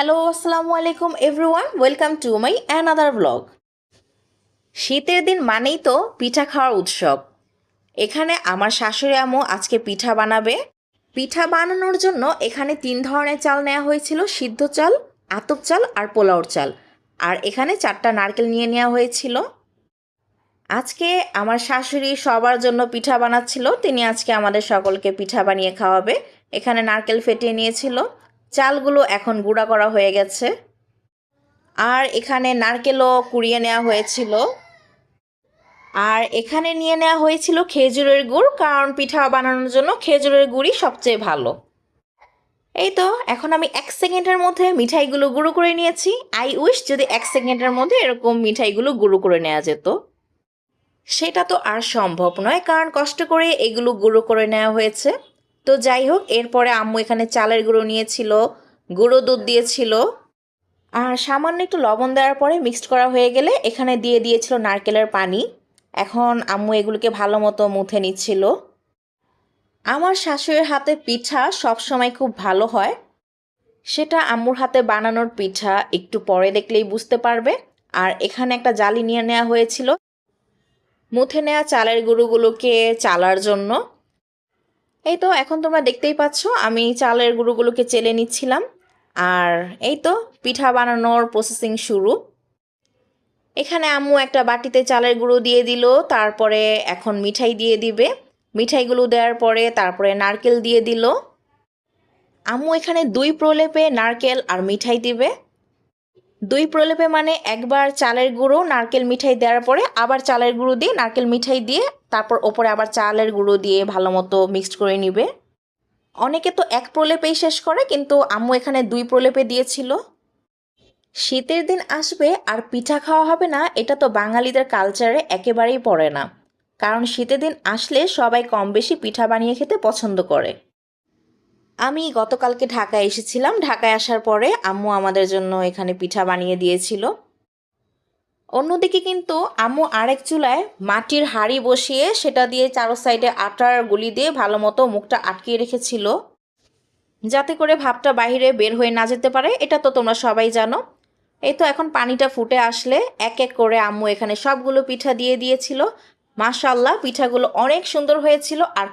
Hello, আসসালামু আলাইকুম everyone, welcome to my another blog. শীতের দিন মানেই তো পিঠা খাওয়ার উৎসব। এখানে আমার শাশুড়ি আম্মু আজকে পিঠা বানাবে। পিঠা বানানোর জন্য এখানে 3 ধরনের চাল নেওয়া হয়েছিল: সিদ্ধ চাল, আতপ চাল আর পোলাওর চাল। আর এখানে 4টা নারকেল নিয়ে নেওয়া হয়েছিল। আজকে আমার শাশুড়ি সবার জন্য পিঠা বানাচ্ছিল। তিনি আজকে আমাদের সকলকে পিঠা বানিয়ে খাওয়াবে। এখানে নারকেল ফেটিয়ে নিয়েছিল, চালগুলো এখন গুঁড়া করা হয়ে গেছে। আর এখানে নারকেলও কুড়িয়ে নেওয়া হয়েছিল। আর এখানে নিয়ে নেওয়া হয়েছিল খেজুরের গুড়, কারণ পিঠা বানানোর জন্য খেজুরের গুড়ই সবচেয়ে ভালো। এই তো এখন আমি 1 সেকেন্ডের মধ্যে মিঠাইগুলো গুঁড়ো করে নিয়েছি। আই উইশ যদি 1 সেকেন্ডের মধ্যে এরকম মিঠাইগুলো গুঁড়ো করে নেওয়া যেত। সেটা তো আর সম্ভব নয়, কারণ কষ্ট করে এগুলো গুঁড়ো করে নেওয়া হয়েছে। তো যাই হোক, এরপরে আম্মু এখানে চালের গুঁড়ো নিয়েছিল, গুঁড়ো দুধ দিয়েছিল, আর সামান্য একটু লবণ দেওয়ার পরে মিক্সড করা হয়ে গেলে এখানে দিয়ে দিয়েছিল নারকেলের পানি। এখন আম্মু এগুলোকে ভালো মতো মুথে নিচ্ছিল। আমার শাশুড়ির হাতে পিঠা সবসময় খুব ভালো হয়। সেটা আম্মুর হাতে বানানোর পিঠা একটু পরে দেখলেই বুঝতে পারবে। আর এখানে একটা জালি নিয়ে নেওয়া হয়েছিল মুথে নেওয়া চালের গুঁড়োগুলোকে চালার জন্য। এই তো এখন তোমরা দেখতেই পাচ্ছ আমি চালের গুঁড়োগুলোকে চেলে নিচ্ছিলাম। আর এই তো পিঠা বানানোর প্রসেসিং শুরু। এখানে আম্মু একটা বাটিতে চালের গুঁড়ো দিয়ে দিল, তারপরে এখন মিঠাই দিয়ে দিবে। মিঠাইগুলো দেওয়ার পরে তারপরে নারকেল দিয়ে দিল। আম্মু এখানে 2 প্রলেপে নারকেল আর মিঠাই দিবে। 2 প্রলেপে মানে একবার চালের গুঁড়ো নারকেল মিঠাই দেওয়ার পরে আবার চালের গুঁড়ো দিয়ে নারকেল মিঠাই দিয়ে তারপর ওপরে আবার চালের গুঁড়ো দিয়ে ভালো মতো মিক্সড করে নিবে। অনেকে তো 1 প্রলেপেই শেষ করে, কিন্তু আম্মু এখানে 2 প্রলেপে দিয়েছিল। শীতের দিন আসবে আর পিঠা খাওয়া হবে না, এটা তো বাঙালিদের কালচারে একেবারেই পড়ে না। কারণ শীতের দিন আসলে সবাই কম বেশি পিঠা বানিয়ে খেতে পছন্দ করে। আমি গতকালকে ঢাকায় এসেছিলাম। ঢাকায় আসার পরে আম্মু আমাদের জন্য এখানে পিঠা বানিয়ে দিয়েছিল। অন্যদিকে কিন্তু আম্মু আরেক চুলায় মাটির হাঁড়ি বসিয়ে সেটা দিয়ে চারো সাইডে আটার গুলি দিয়ে ভালো মতো মুখটা আটকিয়ে রেখেছিল, যাতে করে ভাপটা বাইরে বের হয়ে না যেতে পারে। এটা তো তোমরা সবাই জানো। এই তো এখন পানিটা ফুটে আসলে এক এক করে আম্মু এখানে সবগুলো পিঠা দিয়ে দিয়েছিল। মাশাআল্লাহ, পিঠাগুলো অনেক সুন্দর হয়েছিল আর